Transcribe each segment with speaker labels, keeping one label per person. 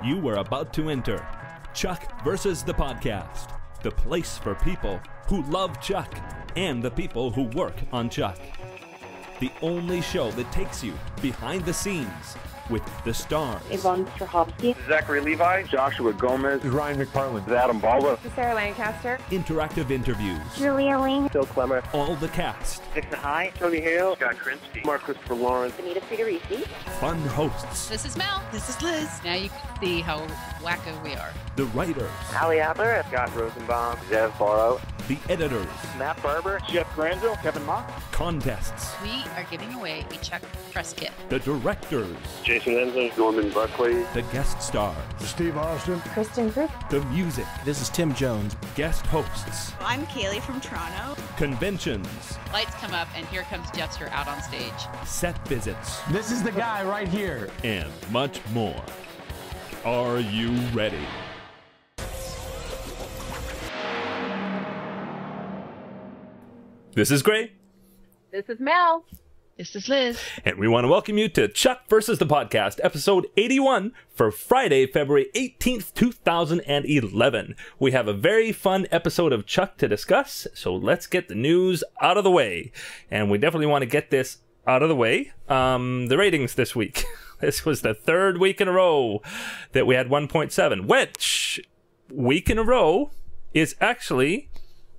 Speaker 1: You were about to enter Chuck versus the podcast, the place for people who love Chuck and the people who work on Chuck. The only show that takes you behind the scenes with the stars.
Speaker 2: Yvonne Strahovski.
Speaker 3: Zachary Levi. Joshua Gomez.
Speaker 4: Ryan McParland.
Speaker 3: Adam Baldwin.
Speaker 2: Sarah Lancaster.
Speaker 1: Interactive interviews.
Speaker 2: Julia Ling.
Speaker 3: Phil Clemmer.
Speaker 1: All the cast.
Speaker 3: Dixon High. Tony Hale. Scott Krinsky. Mark Christopher Lawrence.
Speaker 2: Anita Friederici.
Speaker 1: Fun hosts.
Speaker 5: This is Mel. This is Liz. Now you can see how wacko we are.
Speaker 1: The writers.
Speaker 3: Ali Adler. Scott Rosenbaum. Zev Barrow.
Speaker 1: The editors.
Speaker 3: Matt Barber. Jeff Granville. Kevin Mock.
Speaker 1: Contests.
Speaker 5: We are giving away a Chuck press kit.
Speaker 1: The directors.
Speaker 3: Jason Ensign. Norman Buckley.
Speaker 1: The guest stars.
Speaker 4: Steve Austin.
Speaker 2: Kristen Crook.
Speaker 1: The music.
Speaker 6: This is Tim Jones.
Speaker 1: Guest hosts.
Speaker 7: I'm Kaylee from Toronto.
Speaker 1: Conventions.
Speaker 5: Lights come up, and here comes Jester out on stage.
Speaker 1: Set visits.
Speaker 6: This is the guy right here.
Speaker 1: And much more. Are you ready? This is Gray.
Speaker 2: This is Mel.
Speaker 5: This is Liz.
Speaker 1: And we want to welcome you to Chuck versus the Podcast, episode 81 for Friday, February 18th, 2011. We have a very fun episode of Chuck to discuss, so let's get the news out of the way. And we definitely want to get this out of the way. The ratings this week. This was the third week in a row that we had 1.7, which week in a row is actually,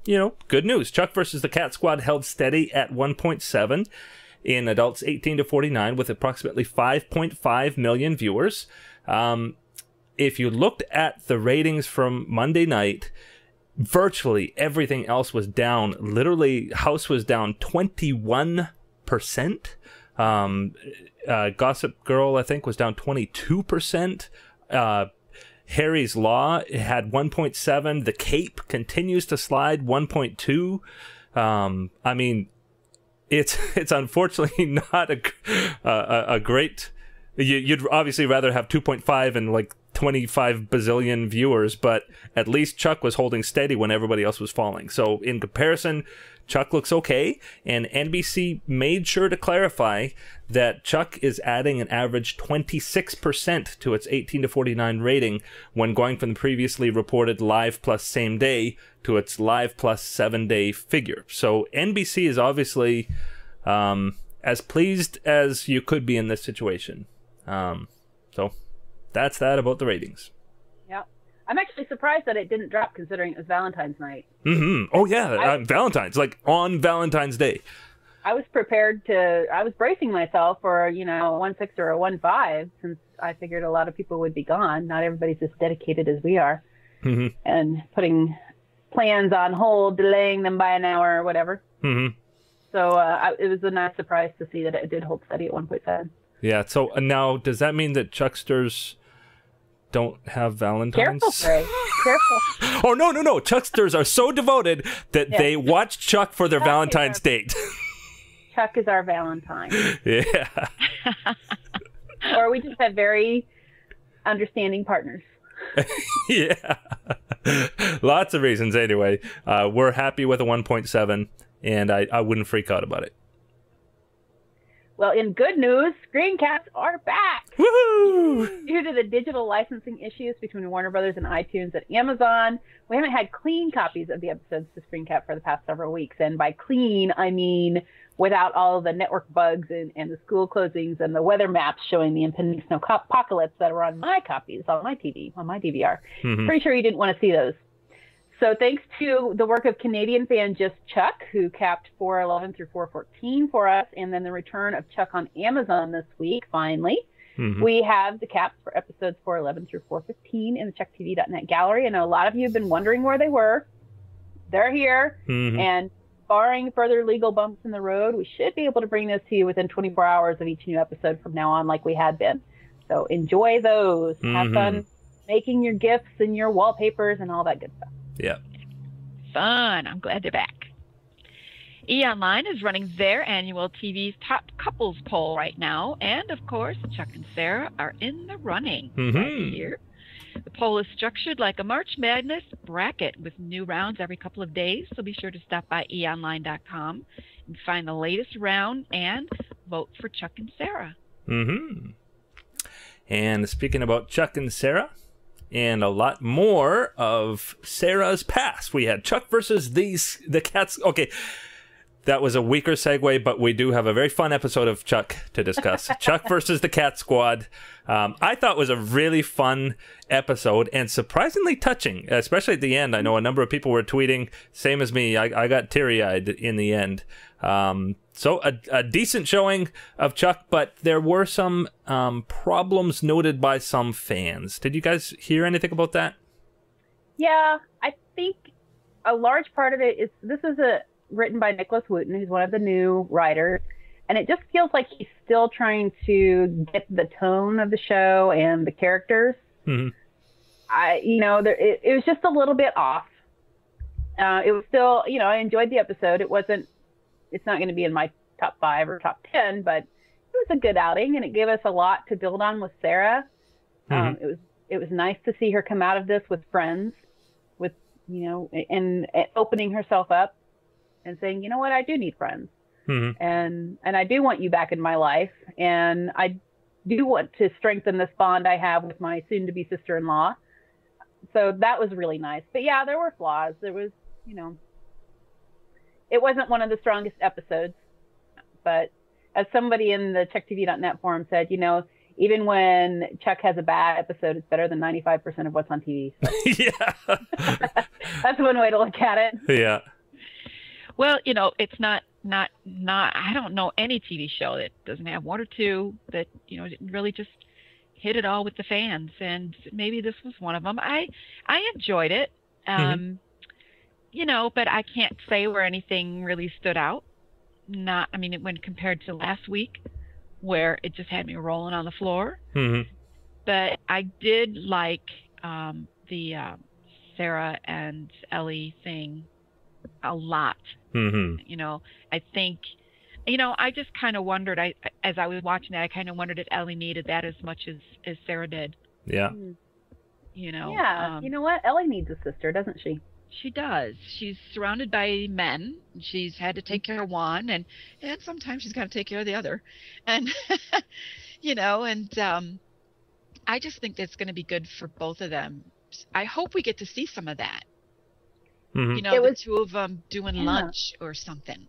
Speaker 1: good news. Chuck versus the Cat Squad held steady at 1.7 in adults 18 to 49 with approximately 5.5 million viewers. If you looked at the ratings from Monday night, virtually everything else was down. Literally, House was down 21%. Gossip Girl, I think, was down 22%. Harry's Law had 1.7. The Cape continues to slide 1.2. I mean, it's unfortunately not a great. You'd obviously rather have 2.5 and like 25 bazillion viewers, but at least Chuck was holding steady when everybody else was falling. So in comparison, Chuck looks okay, and NBC made sure to clarify that Chuck is adding an average 26% to its 18 to 49 rating when going from the previously reported live plus same day to its live plus 7-day figure. So NBC is obviously as pleased as you could be in this situation. So that's that about the ratings.
Speaker 8: Yeah. I'm actually surprised that it didn't drop considering it was Valentine's night.
Speaker 1: Mm-hmm. Oh, yeah. Valentine's, like on Valentine's Day.
Speaker 8: I was bracing myself for, a 1.6 or a 1.5 since I figured a lot of people would be gone. Not everybody's as dedicated as we are.
Speaker 1: Mm-hmm.
Speaker 8: And putting plans on hold, delaying them by an hour or whatever.
Speaker 1: Mm-hmm.
Speaker 8: So it was a nice surprise to see that it did hold steady at 1.7.
Speaker 1: Yeah. So now, does that mean that Chucksters don't have Valentine's?
Speaker 8: Careful, Gray. Careful.
Speaker 1: Oh, no. Chucksters are so devoted that they watch Chuck for their Valentine's date.
Speaker 8: Chuck is our Valentine.
Speaker 1: Yeah.
Speaker 8: Or we just have very understanding partners.
Speaker 1: Yeah. Lots of reasons anyway. We're happy with a 1.7, and I wouldn't freak out about it.
Speaker 8: Well, in good news, screencasts are back.
Speaker 1: Woohoo!
Speaker 8: Due to the digital licensing issues between Warner Brothers and iTunes and Amazon, we haven't had clean copies of the episodes to screencap for the past several weeks. And by clean, I mean without all the network bugs and the school closings and the weather maps showing the impending snow apocalypse that are on my copies, on my TV, on my DVR.
Speaker 1: Mm-hmm.
Speaker 8: Pretty sure you didn't want to see those. So thanks to the work of Canadian fan Just Chuck, who capped 411 through 414 for us, and then the return of Chuck on Amazon this week, finally, we have the caps for episodes 411 through 415 in the ChuckTV.net gallery. I know a lot of you have been wondering where they were. They're here, and barring further legal bumps in the road, we should be able to bring those to you within 24 hours of each new episode from now on, like we had been. So enjoy those. Have fun making your gifts and your wallpapers and all that good stuff.
Speaker 1: Yeah.
Speaker 7: Fun. I'm glad they're back. E-Online is running their annual TV's Top Couples poll right now. And, of course, Chuck and Sarah are in the running right here. The poll is structured like a March Madness bracket with new rounds every couple of days. So be sure to stop by eonline.com and find the latest round and vote for Chuck and Sarah.
Speaker 1: Mm-hmm. And speaking about Chuck and Sarah, and a lot more of Sarah's past, we had Chuck versus the cats. Okay, that was a weaker segue, but we do have a very fun episode of Chuck to discuss. Chuck versus the Cat Squad. I thought was a really fun episode and surprisingly touching, especially at the end. I know a number of people were tweeting, same as me. I got teary-eyed in the end. So a decent showing of Chuck, but there were some problems noted by some fans. Did you guys hear anything about that?
Speaker 8: Yeah, I think a large part of it is this is written by Nicholas Wootton, who's one of the new writers, and it just feels like he's still trying to get the tone of the show and the characters. Mm-hmm. It was just a little bit off. It was still, I enjoyed the episode. It's not going to be in my top 5 or top 10, but it was a good outing, and it gave us a lot to build on with Sarah. Mm-hmm. It was nice to see her come out of this with friends, with and opening herself up and saying, you know what, I do need friends, mm-hmm. and I do want you back in my life, and I do want to strengthen this bond I have with my soon-to-be sister-in-law. So that was really nice. But yeah, there were flaws. There was, it wasn't one of the strongest episodes, but as somebody in the CheckTV.net forum said, even when Chuck has a bad episode, it's better than 95% of what's on TV. So.
Speaker 1: Yeah.
Speaker 8: That's one way to look at it.
Speaker 1: Yeah.
Speaker 7: Well, it's not, I don't know any TV show that doesn't have one or two that, didn't really just hit it all with the fans. And maybe this was one of them. I enjoyed it. Mm-hmm. But I can't say where anything really stood out. When compared to last week, where it just had me rolling on the floor. Mm-hmm. But I did like the Sarah and Ellie thing a lot. Mm-hmm. I think, I just kind of wondered, as I was watching that, I kind of wondered if Ellie needed that as much as Sarah did.
Speaker 1: Yeah.
Speaker 8: Yeah. You know what? Ellie needs a sister, doesn't she?
Speaker 7: She does. She's surrounded by men. She's had to take care of one, and sometimes she's got to take care of the other. And, I just think that's going to be good for both of them. I hope we get to see some of that. Mm-hmm. The two of them doing lunch or something.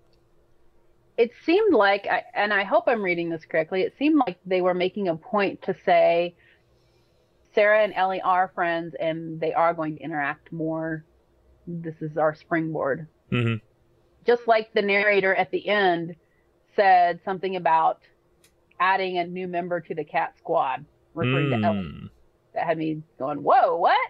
Speaker 8: It seemed like, and I hope I'm reading this correctly, it seemed like they were making a point to say Sarah and Ellie are friends and they are going to interact more. This is our springboard. Mm-hmm. Just like the narrator at the end said something about adding a new member to the cat squad, referring to Ellie. That had me going, whoa, what?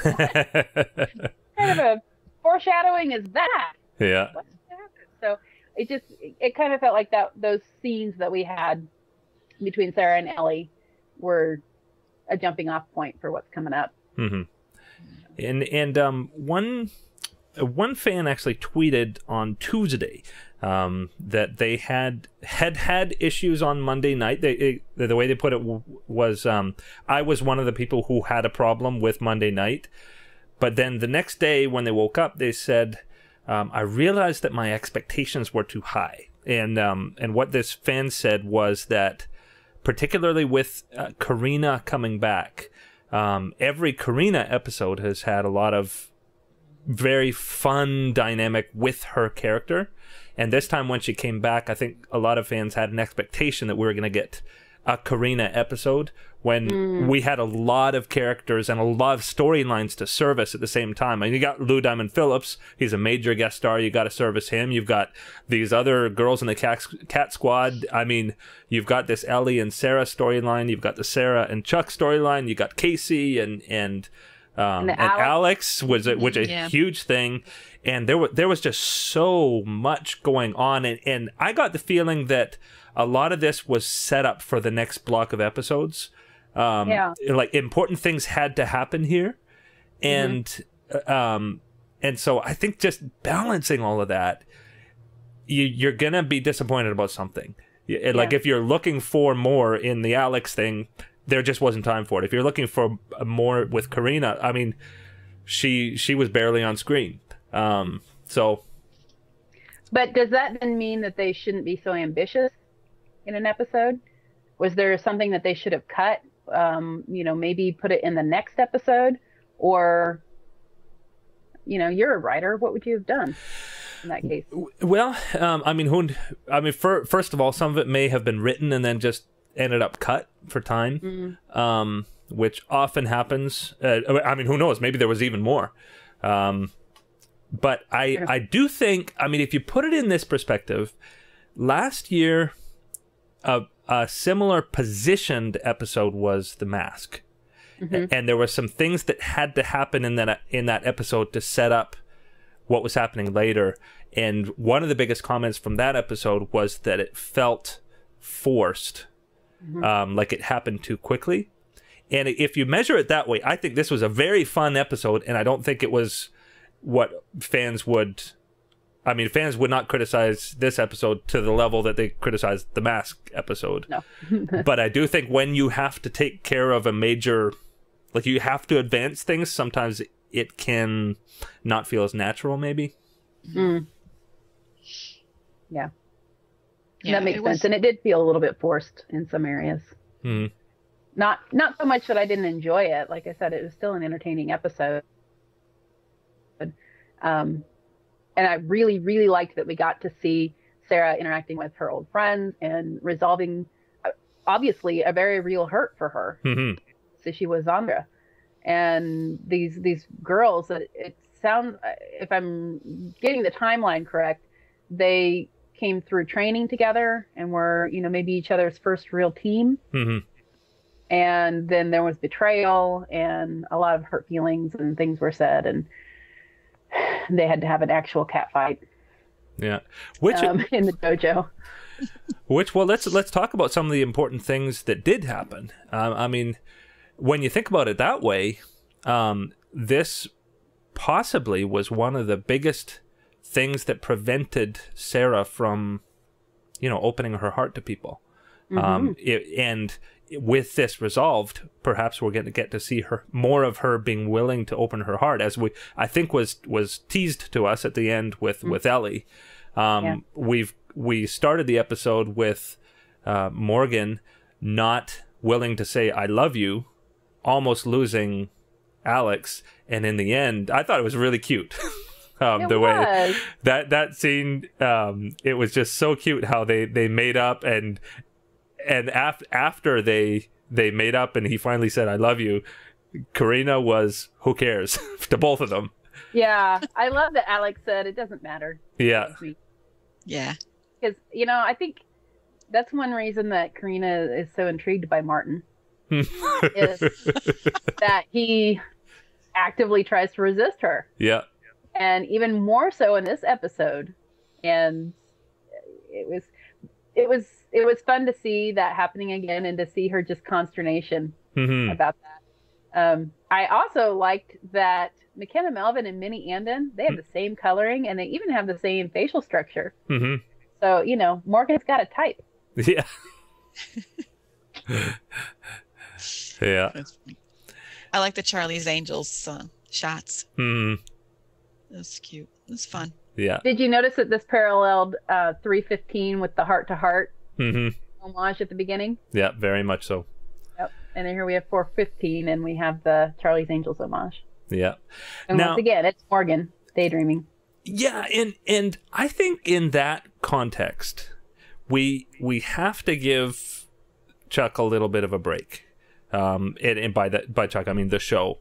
Speaker 8: What kind of a foreshadowing is that?
Speaker 1: Yeah.
Speaker 8: What's happened? So it kind of felt like those scenes that we had between Sarah and Ellie were a jumping off point for what's coming up.
Speaker 1: Mm-hmm. And one fan actually tweeted on Tuesday that they had issues on Monday night. The way they put it was, I was one of the people who had a problem with Monday night, but then the next day when they woke up, they said, I realized that my expectations were too high. And what this fan said was that, particularly with Carina coming back, every Carina episode has had a lot of very fun dynamic with her character. And this time when she came back, I think a lot of fans had an expectation that we were going to get a Carina episode when we had a lot of characters and a lot of storylines to service at the same time. And you got Diamond Phillips. He's a major guest star. You got to service him. You've got these other girls in the cat squad. You've got this Ellie and Sarah storyline. You've got the Sarah and Chuck storyline. You got Casey and Alex which a huge thing. And there was just so much going on. And I got the feeling that a lot of this was set up for the next block of episodes. Like important things had to happen here. And so I think just balancing all of that, you're going to be disappointed about something. Like if you're looking for more in the Alex thing, there just wasn't time for it. If you're looking for more with Carina, she was barely on screen.
Speaker 8: But does that then mean that they shouldn't be so ambitious? in an episode? Was there something that they should have cut? Maybe put it in the next episode, or, you're a writer. What would you have done in that case?
Speaker 1: Well, first of all, some of it may have been written and then just ended up cut for time, which often happens. Who knows? Maybe there was even more. But I do think, if you put it in this perspective, last year, a similar positioned episode was The Mask. And there were some things that had to happen in that episode to set up what was happening later. And one of the biggest comments from that episode was that it felt forced, like it happened too quickly. And if you measure it that way, I think this was a very fun episode, and I don't think it was what fans would... fans would not criticize this episode to the level that they criticized the Mask episode.
Speaker 8: No.
Speaker 1: But I do think when you have to take care of a major... Like, you have to advance things, sometimes it can not feel as natural, maybe.
Speaker 8: Yeah. That makes sense. And it did feel a little bit forced in some areas. Not so much that I didn't enjoy it. Like I said, it was still an entertaining episode. And I really, really liked that we got to see Sarah interacting with her old friends and resolving, obviously, a very real hurt for her. So she was Andra. And these girls, it sounds, if I'm getting the timeline correct, they came through training together and were, maybe each other's first real team. And then there was betrayal and a lot of hurt feelings and things were said, and they had to have an actual cat fight.
Speaker 1: Yeah,
Speaker 8: in the dojo.
Speaker 1: Let's talk about some of the important things that did happen. When you think about it that way, this possibly was one of the biggest things that prevented Sarah from, opening her heart to people. And with this resolved, perhaps we're going to get to see more of her being willing to open her heart, as I think was teased to us at the end with Ellie. We started the episode with Morgan not willing to say "I love you," almost losing Alex, and in the end, I thought it was really cute. Way that scene, it was just so cute how they made up and after they made up and he finally said "I love you," Carina was "who cares" to both of them.
Speaker 8: Yeah, I love that Alex said it doesn't matter.
Speaker 5: Yeah.
Speaker 8: Because, I think that's one reason that Carina is so intrigued by Martin. Is that he actively tries to resist her.
Speaker 1: Yeah.
Speaker 8: And even more so in this episode. And it was fun to see that happening again and to see her just consternation about that. I also liked that McKenna Melvin and Minnie Anden, they have the same coloring and they even have the same facial structure. So, Morgan's got a type.
Speaker 1: Yeah. Yeah.
Speaker 5: I like the Charlie's Angels shots. That's cute. It's fun.
Speaker 1: Yeah.
Speaker 8: Did you notice that this paralleled 315 with the heart to heart homage at the beginning?
Speaker 1: Yeah, very much so.
Speaker 8: Yep. And then here we have 415 and we have the Charlie's Angels homage.
Speaker 1: Yeah.
Speaker 8: And once again, it's Morgan daydreaming.
Speaker 1: Yeah, and I think in that context, we have to give Chuck a little bit of a break. And by Chuck, I mean the show.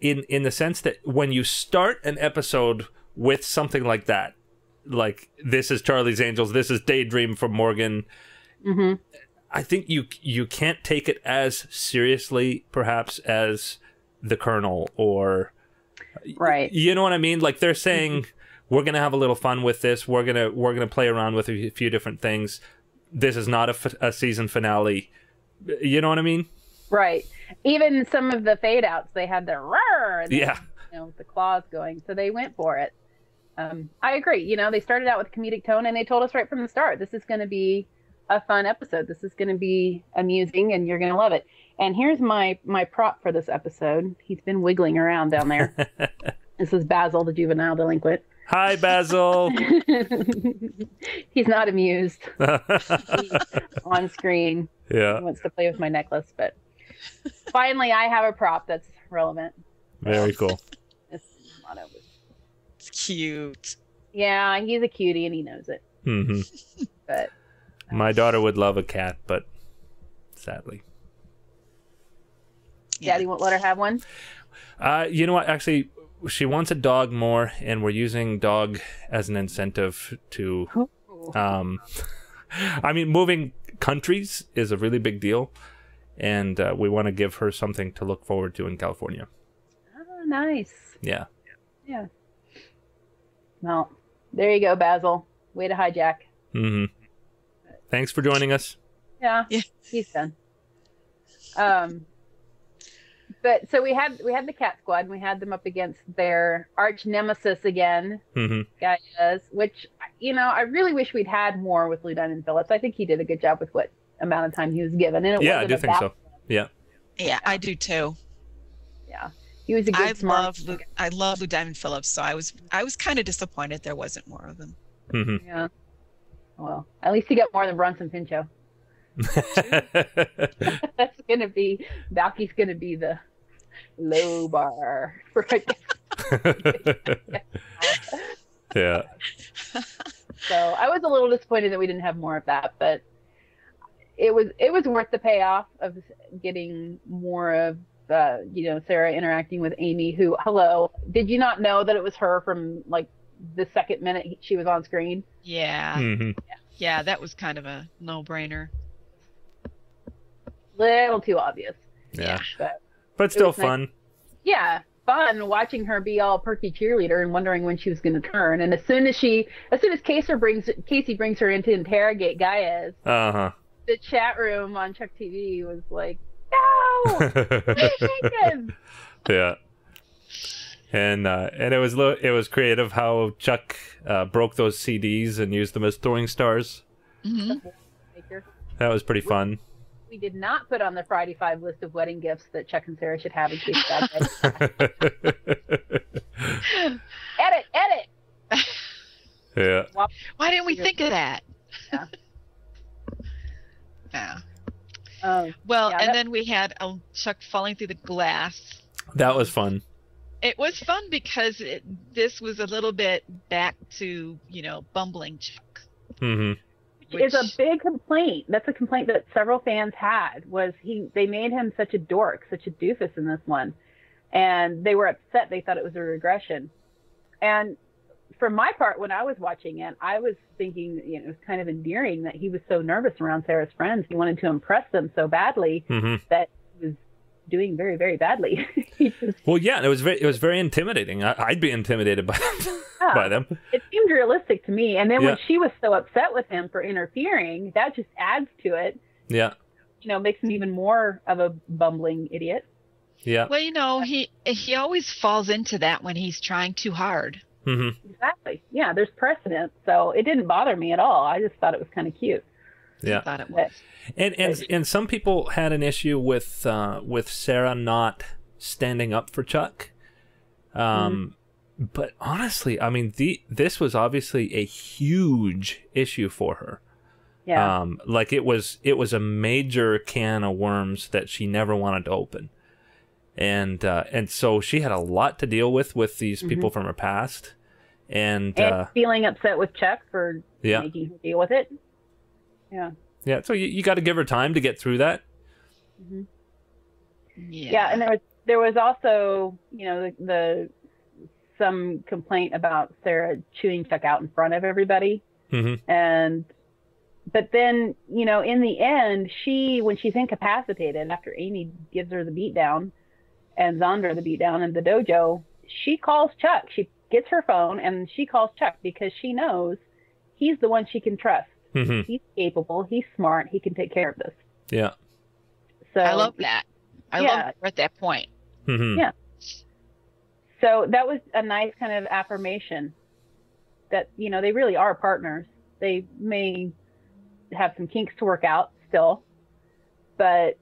Speaker 1: In the sense that when you start an episode with something like that, like this is Charlie's Angels, this is Daydream from Morgan, I think you can't take it as seriously perhaps as the Colonel or
Speaker 8: right.
Speaker 1: You know what I mean? Like they're saying we're gonna have a little fun with this. We're gonna play around with a few different things. This is not a season finale. You know what I mean?
Speaker 8: Right. Even some of the fade outs, they had the roar. And with the claws going, so they went for it. I agree. They started out with comedic tone, and they told us right from the start, this is going to be a fun episode. This is going to be amusing, and you're going to love it. And here's my prop for this episode. He's been wiggling around down there. This is Basil, the juvenile delinquent.
Speaker 1: Hi, Basil.
Speaker 8: He's not amused. He's on screen.
Speaker 1: Yeah.
Speaker 8: He wants to play with my necklace, but finally I have a prop that's relevant.
Speaker 1: Very cool.
Speaker 8: It's not over.
Speaker 5: It's cute.
Speaker 8: Yeah, he's a cutie and he knows it.
Speaker 1: Hmm.
Speaker 8: But
Speaker 1: My daughter would love a cat, but sadly.
Speaker 8: Daddy won't let her have one.
Speaker 1: You know what? Actually, she wants a dog more, and we're using dog as an incentive to. I mean, moving countries is a really big deal, and we want to give her something to look forward to in California.
Speaker 8: Oh, nice.
Speaker 1: Yeah.
Speaker 8: Yeah. Well, there you go, Basil. Way to hijack.
Speaker 1: Hmm. Thanks for joining us.
Speaker 8: Yeah. He's done. But so we had the Cat Squad, and we had them up against their arch nemesis again, Gaia's, which, I really wish we'd had more with Diamond Phillips. I think he did a good job with what amount of time he was given. And
Speaker 1: I do think so. Yeah.
Speaker 5: Yeah, I do too.
Speaker 8: Yeah. He was a good smart.
Speaker 5: I love Diamond Phillips, so I was kind of disappointed there wasn't more of him.
Speaker 1: Mm-hmm.
Speaker 8: Yeah. Well, at least he got more than Bronson Pinchot. That's gonna be Balky's gonna be the low bar for
Speaker 1: Yeah.
Speaker 8: So I was a little disappointed that we didn't have more of that, but it was worth the payoff of getting more of Sarah interacting with Amy, who, hello, did you not know that it was her from like the second minute she was on screen?
Speaker 5: Yeah.
Speaker 1: Mm-hmm.
Speaker 5: Yeah, that was kind of a no-brainer.
Speaker 8: Little too obvious.
Speaker 1: Yeah.
Speaker 8: But
Speaker 1: still
Speaker 8: nice.
Speaker 1: fun.
Speaker 8: Yeah, fun watching her be all perky cheerleader and wondering when she was going to turn. And as soon as Casey brings her in to interrogate Gaia's, the chat room on Chuck TV was like, "No, what are you thinking?"
Speaker 1: Yeah. And it was creative how Chuck broke those CDs and used them as throwing stars.
Speaker 5: Mm-hmm.
Speaker 1: That was pretty fun.
Speaker 8: We did not put on the Friday 5 list of wedding gifts that Chuck and Sarah should have in case that. Edit.
Speaker 1: Yeah.
Speaker 5: Why didn't we think of that?
Speaker 8: Yeah.
Speaker 5: Yeah. Then we had Chuck falling through the glass.
Speaker 1: That was fun.
Speaker 5: It was fun because this was a little bit back to, bumbling Chuck.
Speaker 1: Mm-hmm.
Speaker 8: It's a big complaint. That's a complaint that several fans had, was they made him such a dork, such a doofus in this one. And they were upset. They thought it was a regression. And for my part, when I was watching it, I was thinking, it was kind of endearing that he was so nervous around Sarah's friends. He wanted to impress them so badly that he was doing very, very badly.
Speaker 1: Well, yeah, it was very intimidating. I'd be intimidated by them.
Speaker 8: It seemed realistic to me. And then when she was so upset with him for interfering, that just adds to it.
Speaker 1: Yeah.
Speaker 8: Makes him even more of a bumbling idiot.
Speaker 1: Yeah.
Speaker 5: Well, he always falls into that when he's trying too hard.
Speaker 1: Mm-hmm.
Speaker 8: Exactly. Yeah, there's precedent. So it didn't bother me at all. I just thought it was kind of cute.
Speaker 1: Yeah.
Speaker 5: I thought it was.
Speaker 1: And some people had an issue with Sarah not standing up for Chuck. But honestly, I mean, this was obviously a huge issue for her.
Speaker 8: Yeah.
Speaker 1: Like it was a major can of worms that she never wanted to open. And so she had a lot to deal with these people from her past. And
Speaker 8: feeling upset with Chuck for making her deal with it. Yeah.
Speaker 1: Yeah, so you got to give her time to get through that.
Speaker 8: Mm-hmm. Yeah, and there was also, some complaint about Sarah chewing Chuck out in front of everybody.
Speaker 1: Mm-hmm.
Speaker 8: But then, in the end, when she's incapacitated after Amy gives her the beatdown and Zondra the beatdown in the dojo, she calls Chuck. She gets her phone and she calls Chuck because she knows he's the one she can trust.
Speaker 1: Mm-hmm.
Speaker 8: He's capable. He's smart. He can take care of this.
Speaker 1: Yeah.
Speaker 8: So
Speaker 5: I love that. I love her at that point.
Speaker 1: Mm-hmm.
Speaker 8: Yeah. So that was a nice kind of affirmation that, they really are partners. They may have some kinks to work out still, but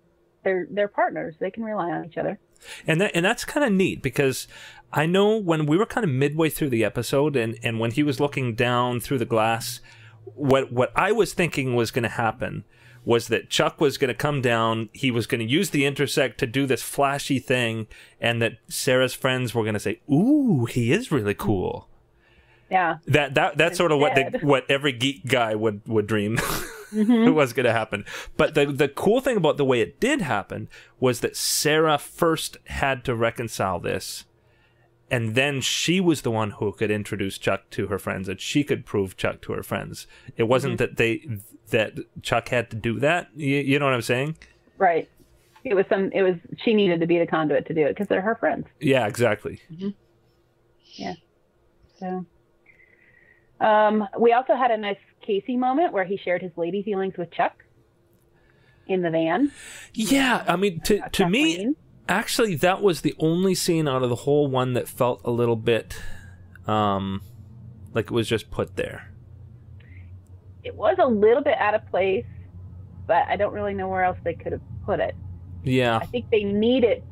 Speaker 8: they're partners. They can rely on each other.
Speaker 1: And that's kind of neat, because I know when we were kind of midway through the episode, and when he was looking down through the glass, what I was thinking was going to happen was that Chuck was going to come down, he was going to use the intersect to do this flashy thing, and that Sarah's friends were going to say, "Ooh, he is really cool."
Speaker 8: Yeah.
Speaker 1: That's sort of what every geek guy would dream was going to happen. But the cool thing about the way it did happen was that Sarah first had to reconcile this, and then she was the one who could introduce Chuck to her friends, and she could prove Chuck to her friends. It wasn't that Chuck had to do that. You know what I'm saying? Right.
Speaker 8: She needed to be the conduit to do it because they're her friends.
Speaker 1: Yeah, exactly.
Speaker 8: Mm-hmm. Yeah. So, we also had a nice Casey moment where he shared his lady feelings with Chuck in the van.
Speaker 1: Yeah, I mean, to me, actually, that was the only scene out of the whole one that felt a little bit like it was just put there.
Speaker 8: It was a little bit out of place, but I don't really know where else they could have put it.
Speaker 1: Yeah.
Speaker 8: I think they need it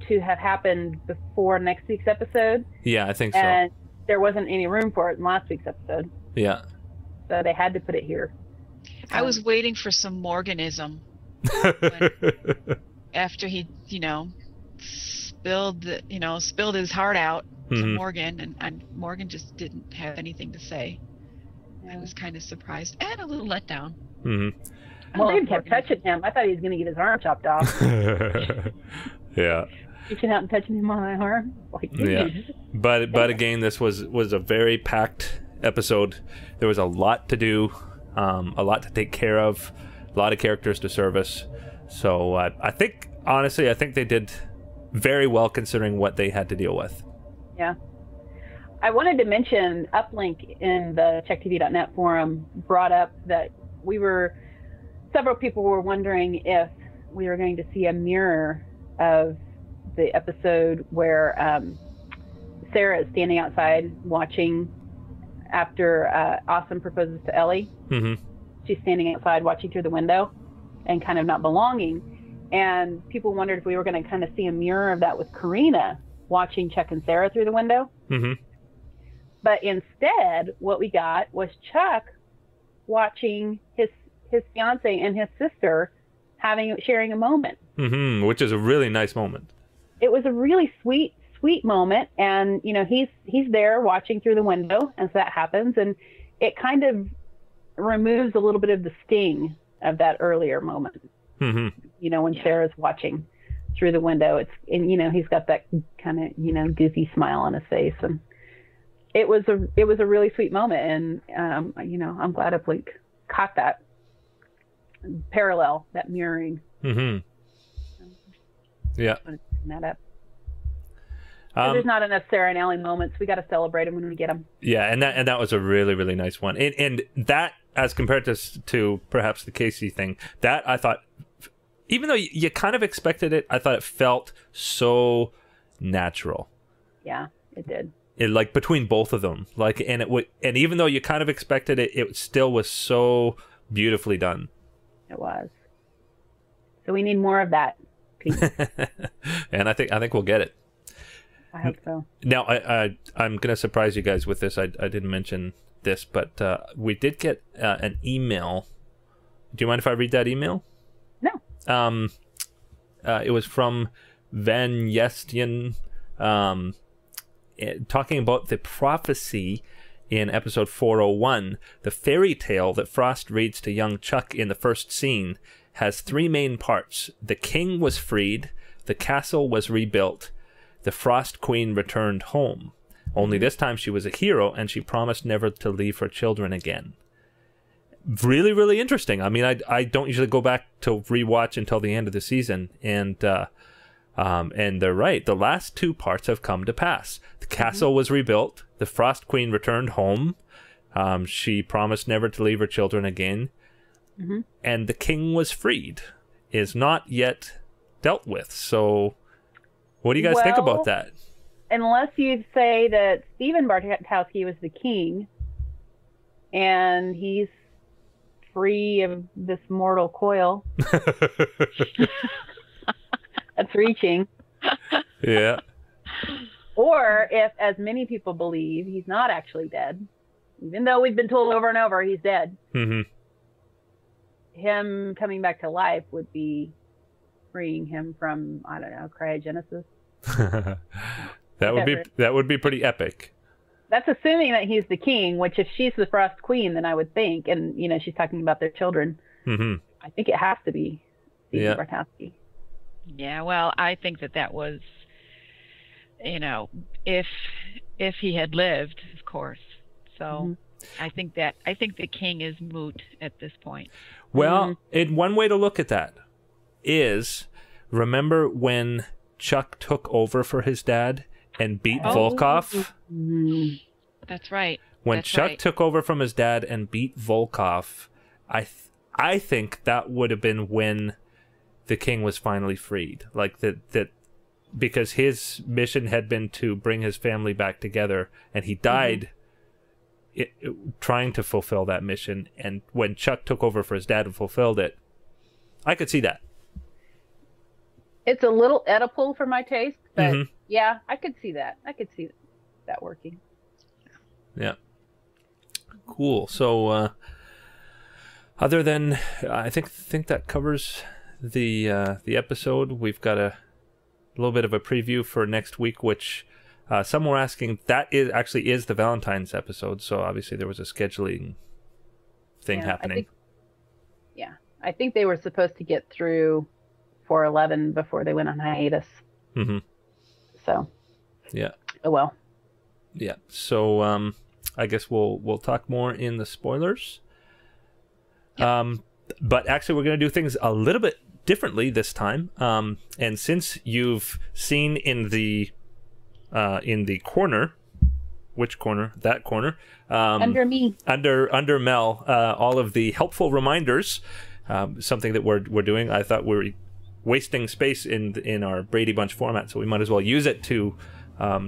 Speaker 8: to have happened before next week's episode.
Speaker 1: Yeah, I think so.
Speaker 8: And there wasn't any room for it in last week's episode.
Speaker 1: Yeah.
Speaker 8: So they had to put it here.
Speaker 5: I was waiting for some Morganism. After he, spilled his heart out to Morgan, and Morgan just didn't have anything to say. I was kind of surprised and a little let down.
Speaker 8: Morgan kept touching him. I thought he was going to get his arm chopped off.
Speaker 1: Yeah.
Speaker 8: Reaching out and touching him on my arm.
Speaker 1: Yeah. But again, this was a very packed episode. There was a lot to do, a lot to take care of, a lot of characters to service. So I think they did very well considering what they had to deal with.
Speaker 8: Yeah. I wanted to mention Uplink in the CheckTV.net forum brought up that several people were wondering if we were going to see a mirror of the episode where Sarah is standing outside watching after Awesome proposes to Ellie. Mm-hmm. She's standing outside watching through the window and kind of not belonging. And people wondered if we were going to kind of see a mirror of that with Carina watching Chuck and Sarah through the window. Mm-hmm. But instead, what we got was Chuck watching his fiance and his sister sharing a moment.
Speaker 1: Mm-hmm, which is a really nice moment.
Speaker 8: It was a really sweet moment, and he's there watching through the window as that happens, and it kind of removes a little bit of the sting of that earlier moment. Mm-hmm. When Sarah's watching through the window, he's got that kind of goofy smile on his face, and it was a really sweet moment, and I'm glad Uplink caught that parallel, that mirroring. Mm-hmm. Yeah. I want to bring that up. There's not enough Sarah and Ellie moments. We got to celebrate them when we get them. Yeah,
Speaker 1: and that was a really, really nice one. And that, as compared to perhaps the Casey thing, that I thought, even though you kind of expected it, I thought it felt so natural.
Speaker 8: Yeah, it did.
Speaker 1: Like between both of them, and even though you kind of expected it, it still was so beautifully done.
Speaker 8: It was. So we need more of that.
Speaker 1: And I think we'll get it.
Speaker 8: I hope so.
Speaker 1: Now I'm gonna surprise you guys with this. I didn't mention this, but we did get an email. Do you mind if I read that email?
Speaker 8: No.
Speaker 1: It was from Van Yestian. Talking about the prophecy in episode 401, the fairy tale that Frost reads to young Chuck in the first scene has three main parts. The king was freed, the castle was rebuilt, the Frost Queen returned home. Only this time she was a hero, and she promised never to leave her children again. Really, really interesting. I mean, I don't usually go back to rewatch until the end of the season, and they're right. The last two parts have come to pass. The castle was rebuilt. The Frost Queen returned home. She promised never to leave her children again. Mm-hmm. And the king was freed. Is not yet dealt with. So what do you guys think about that?
Speaker 8: Unless you say that Stephen Bartowski was the king and he's free of this mortal coil. That's reaching.
Speaker 1: Yeah.
Speaker 8: Or if, as many people believe, he's not actually dead, even though we've been told over and over he's dead.
Speaker 1: Mm-hmm.
Speaker 8: Him coming back to life would be freeing him from, I don't know, cryogenesis.
Speaker 1: that would be pretty epic.
Speaker 8: That's assuming that he's the king, which if she's the Frost Queen, then I would think, and she's talking about their children.
Speaker 1: Mm-hmm.
Speaker 8: I think it has to be Stephen
Speaker 1: Yeah.
Speaker 8: Bartowski.
Speaker 7: Yeah, well, I think that was, if he had lived, of course. So I think the king is moot at this point.
Speaker 1: Well, one way to look at that is, remember when Chuck took over for his dad and beat Volkov?
Speaker 7: That's right.
Speaker 1: When Chuck took over from his dad and beat Volkov, I think that would have been when the king was finally freed. Like that because his mission had been to bring his family back together, and he died trying to fulfill that mission. And when Chuck took over for his dad and fulfilled it, I could see that.
Speaker 8: It's a little Oedipal for my taste, but yeah, I could see that. I could see that working.
Speaker 1: Yeah. Cool. So, other than, I think that covers the episode. We've got a little bit of a preview for next week, which some were asking, that is the Valentine's episode. So obviously there was a scheduling thing happening.
Speaker 8: I think they were supposed to get through 411 before they went on hiatus.
Speaker 1: Mm-hmm.
Speaker 8: So.
Speaker 1: Yeah.
Speaker 8: Oh well.
Speaker 1: Yeah. So I guess we'll talk more in the spoilers. But actually, we're going to do things a little bit differently this time. And since you've seen in the corner, which corner? That corner.
Speaker 8: Under me.
Speaker 1: Under Mel, all of the helpful reminders. Something that we're doing. I thought we were wasting space in our Brady Bunch format, so we might as well use it to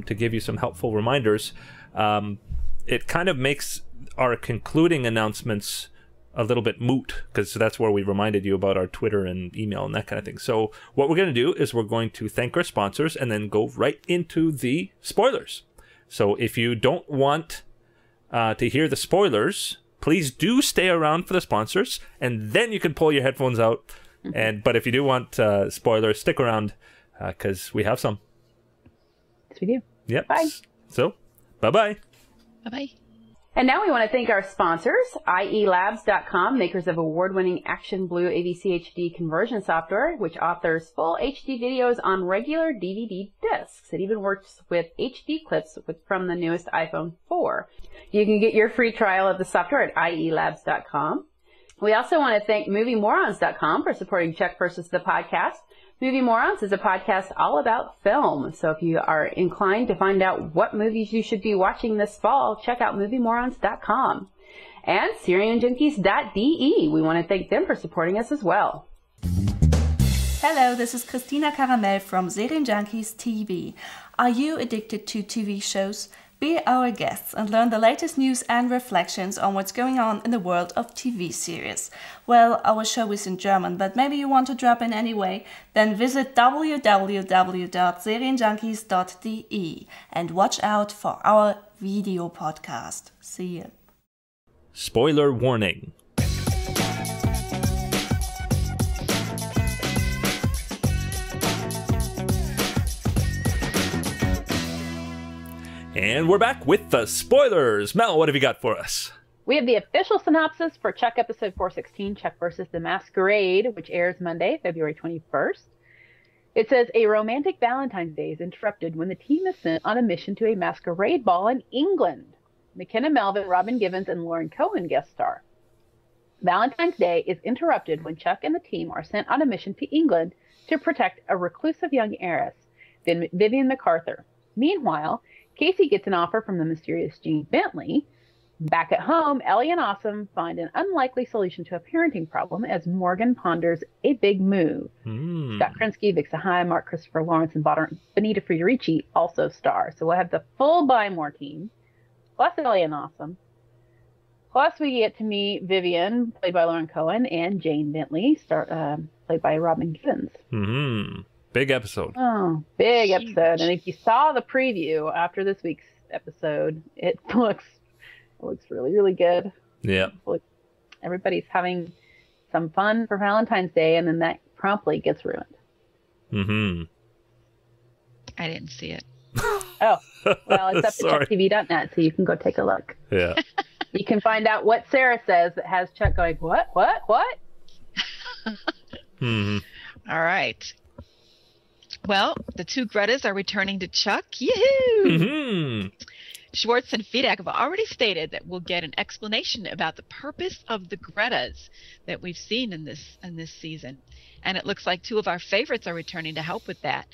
Speaker 1: give you some helpful reminders. It kind of makes our concluding announcements a little bit moot, because that's where we reminded you about our Twitter and email and that kind of thing. So what we're going to do is we're going to thank our sponsors and then go right into the spoilers. So if you don't want to hear the spoilers, please do stay around for the sponsors, and then you can pull your headphones out. But if you do want spoilers, stick around, because we have some.
Speaker 8: Yes, we do.
Speaker 1: Yep.
Speaker 8: Bye.
Speaker 1: So, bye-bye.
Speaker 5: Bye-bye.
Speaker 8: And now we want to thank our sponsors, ielabs.com, makers of award-winning Action Blue AVC HD conversion software, which authors full HD videos on regular DVD discs. It even works with HD clips from the newest iPhone 4. You can get your free trial of the software at ielabs.com. We also want to thank MovieMorons.com for supporting Chuck versus the podcast. Movie Morons is a podcast all about film. So if you are inclined to find out what movies you should be watching this fall, check out MovieMorons.com. And SyrianJunkies.de. We want to thank them for supporting us as well.
Speaker 4: Hello, this is Christina Caramel from Serienjunkies TV. Are you addicted to TV shows? Be our guests and learn the latest news and reflections on what's going on in the world of TV series. Well, our show is in German, but maybe you want to drop in anyway? Then visit www.serienjunkies.de and watch out for our video podcast. See you.
Speaker 1: Spoiler warning. And we're back with the spoilers. Mel, what have you got for us?
Speaker 8: We have the official synopsis for Chuck episode 416, Chuck versus the Masquerade, which airs Monday, February 21st. It says, a romantic Valentine's Day is interrupted when the team is sent on a mission to a masquerade ball in England. McKenna Melvin, Robin Givens, and Lauren Cohen guest star. Valentine's Day is interrupted when Chuck and the team are sent on a mission to England to protect a reclusive young heiress, Vivian MacArthur. Meanwhile, Casey gets an offer from the mysterious Jean Bentley. Back at home, Ellie and Awesome find an unlikely solution to a parenting problem as Morgan ponders a big move. Scott Krinsky, Vic Sahai, Mark Christopher Lawrence, and Benita Federici also star. So we'll have the full Buy More team, plus Ellie and Awesome. Plus we get to meet Vivian, played by Lauren Cohen, and Jane Bentley, played by Robin Givens.
Speaker 1: Big episode.
Speaker 8: Oh, big episode. And if you saw the preview after this week's episode, it looks really, really good.
Speaker 1: Yeah.
Speaker 8: Everybody's having some fun for Valentine's Day, and then that promptly gets ruined.
Speaker 1: Mm-hmm.
Speaker 5: I didn't see it.
Speaker 8: Oh, well, it's up at chucktv.net, so you can go take a look.
Speaker 1: Yeah.
Speaker 8: You can find out what Sarah says that has Chuck going, what?
Speaker 1: Mm-hmm.
Speaker 5: All right. Well, the two Gretas are returning to Chuck. Yahoo!
Speaker 1: Mm-hmm.
Speaker 5: Schwartz and Fedak have already stated that we'll get an explanation about the purpose of the Gretas that we've seen in this season. And it looks like two of our favorites are returning to help with that.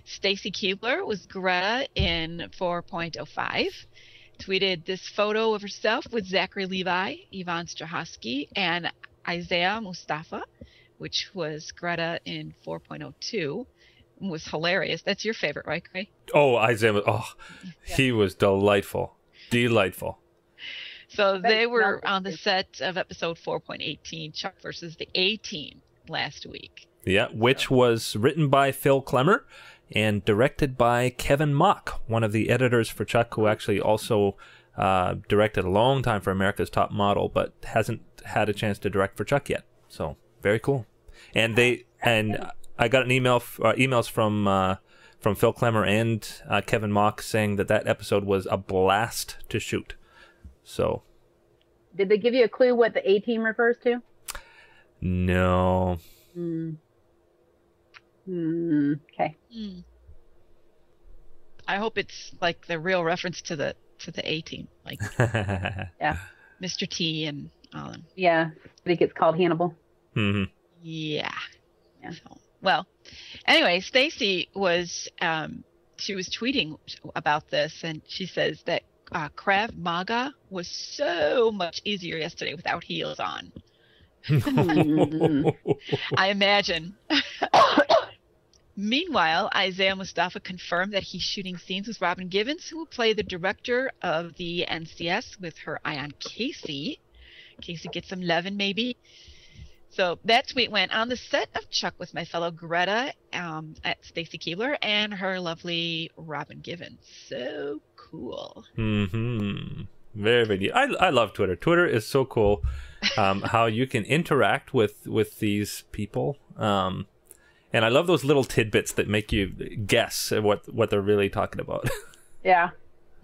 Speaker 5: Stacy Keebler was Greta in 4.05, tweeted this photo of herself with Zachary Levi, Yvonne Strahovski, and Isaiah Mustafa, which was Greta in 4.02. Was hilarious. That's your favorite, right, Gray?
Speaker 1: Oh, Isaiah. Oh, yeah. He was delightful. Delightful.
Speaker 5: So they were on the set of episode 4.18, Chuck versus the A-Team, last week.
Speaker 1: Yeah, which was written by Phil Klemmer and directed by Kevin Mock, one of the editors for Chuck, who actually also directed a long time for America's Top Model, but hasn't had a chance to direct for Chuck yet. So very cool. And I got an emails from Phil Klemmer and Kevin Mock saying that episode was a blast to shoot. So,
Speaker 8: did they give you a clue what the A-Team refers to?
Speaker 1: No.
Speaker 8: Okay.
Speaker 5: I hope it's like the real reference to the A-Team, like
Speaker 8: yeah,
Speaker 5: Mr. T and all them.
Speaker 8: Yeah, I think it's called Hannibal.
Speaker 1: Mm-hmm.
Speaker 5: Yeah. So, well, anyway, Stacy was she was tweeting about this, and she says that Krav Maga was so much easier yesterday without heels on. I imagine. Meanwhile, Isaiah Mustafa confirmed that he's shooting scenes with Robin Givens, who will play the director of the NCS with her eye on Casey. Casey gets some lovin', maybe. So that tweet went on the set of Chuck with my fellow Greta at Stacy Keebler and her lovely Robin Givens. So cool.
Speaker 1: Mm-hmm. Very, very neat. I love Twitter. Twitter is so cool. How you can interact with these people. And I love those little tidbits that make you guess what they're really talking about.
Speaker 8: Yeah.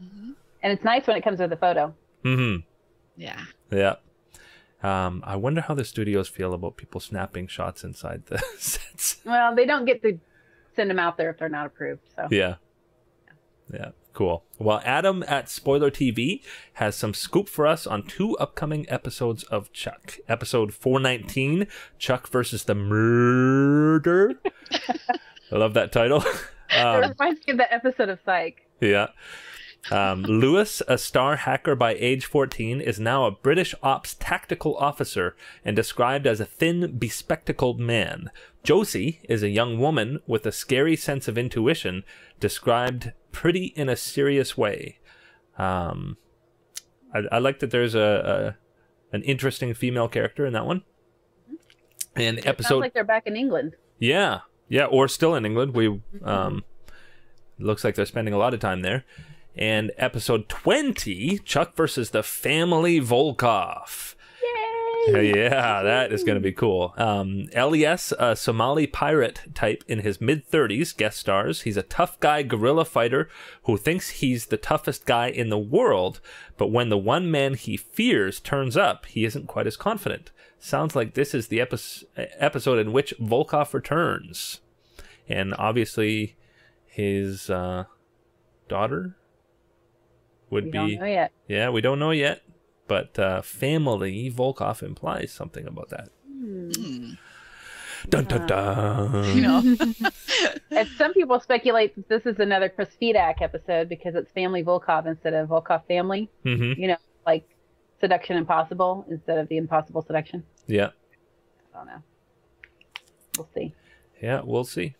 Speaker 8: Mm-hmm. And it's nice when it comes with a photo.
Speaker 1: Mm-hmm.
Speaker 5: Yeah.
Speaker 1: Yeah. I wonder how the studios feel about people snapping shots inside the sets.
Speaker 8: Well, they don't get to send them out there if they're not approved. So
Speaker 1: Yeah. Cool. Well, Adam at Spoiler TV has some scoop for us on 2 upcoming episodes of Chuck. Episode 419, Chuck versus the Murder. I love that title.
Speaker 8: It reminds me of that episode of Psych.
Speaker 1: Yeah. Lewis, a star hacker by age 14, is now a British ops tactical officer and described as a thin, bespectacled man. Josie is a young woman with a scary sense of intuition, described pretty in a serious way. I like that there's an interesting female character in that one. And episode
Speaker 8: sounds like they're back in England.
Speaker 1: Yeah, or still in England. We looks like they're spending a lot of time there. And episode 20, Chuck versus the Family Volkov.
Speaker 8: Yay!
Speaker 1: Yeah, that is going to be cool. LES, a Somali pirate type in his mid-30s, guest stars. He's a tough guy guerrilla fighter who thinks he's the toughest guy in the world, but when the one man he fears turns up, he isn't quite as confident. Sounds like this is the episode in which Volkov returns. And obviously, his daughter would be...
Speaker 8: We don't know yet.
Speaker 1: Yeah, we don't know yet. But family Volkov implies something about that. Dun dun dun.
Speaker 8: And some people speculate that this is another Chris Fedak episode because it's Family Volkov instead of Volkov Family.
Speaker 1: Mm-hmm.
Speaker 8: You know, like Seduction Impossible instead of the Impossible Seduction.
Speaker 1: Yeah.
Speaker 8: I don't know. We'll see.
Speaker 1: Yeah, we'll see.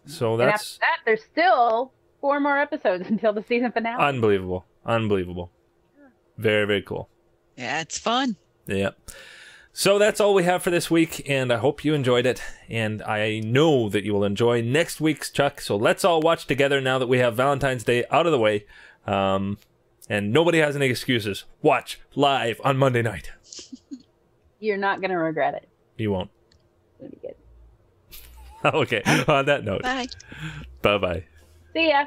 Speaker 1: So
Speaker 8: And
Speaker 1: that's
Speaker 8: after that, there's still 4 more episodes until the season finale.
Speaker 1: unbelievable. Very, very cool.
Speaker 5: Yeah, it's fun.
Speaker 1: Yeah. So that's all we have for this week, and I hope you enjoyed it, and I know that you will enjoy next week's Chuck, so let's all watch together now that we have Valentine's Day out of the way, and nobody has any excuses. Watch live on Monday night.
Speaker 8: You're not going to regret it.
Speaker 1: You won't.
Speaker 8: It'll be good.
Speaker 1: Okay, on that note.
Speaker 5: Bye.
Speaker 1: Bye-bye.
Speaker 8: See ya.